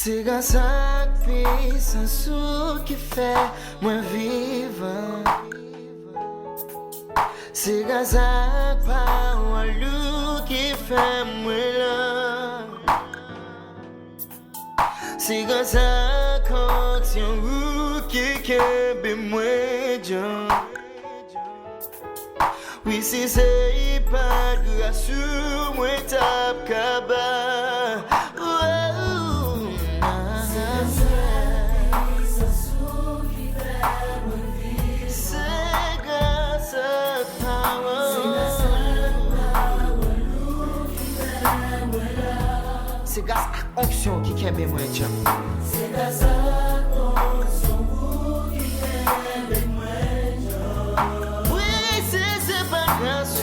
C'est grâce à puissance qui fait moi vivant. C'est grâce à parole qui fait moi là. C'est grâce à continue qui Kenbe Menm. Oui, si c'est pas grâce à moi tape kaba. C'est grâce à l'onction qui Kenbe Menm. C'est grâce à l'onction qui Kenbe Menm. Oui, c'est pas grâce à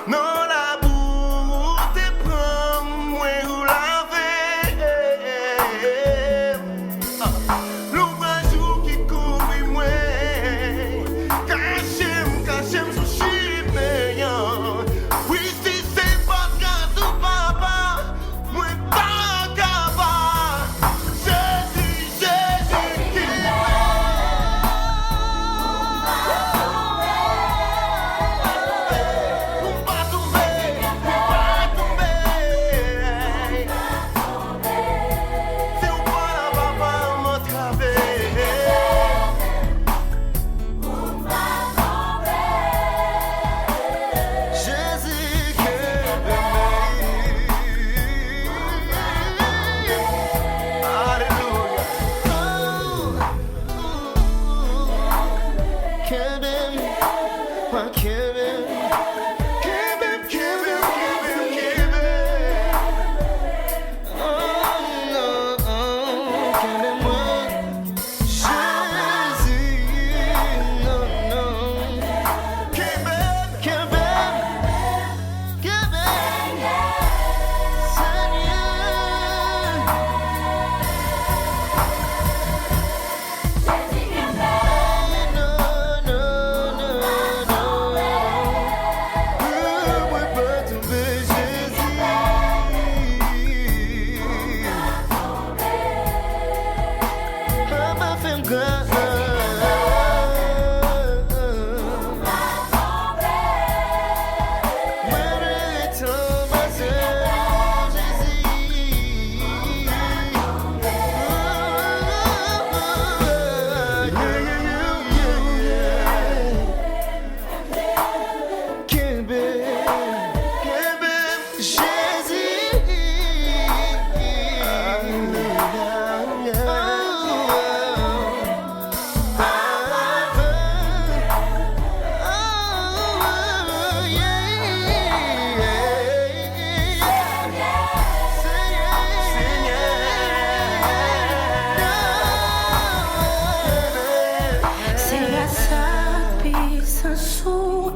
non la boue te prend moi ou la l'ouvrage qui couvre moi cachem sous chiméen. Oui, si c'est pas grâce au papa moi pas capable. Jésus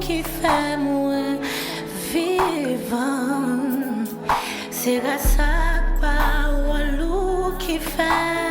qui fait moi vivant. C'est grâce à parole qui fait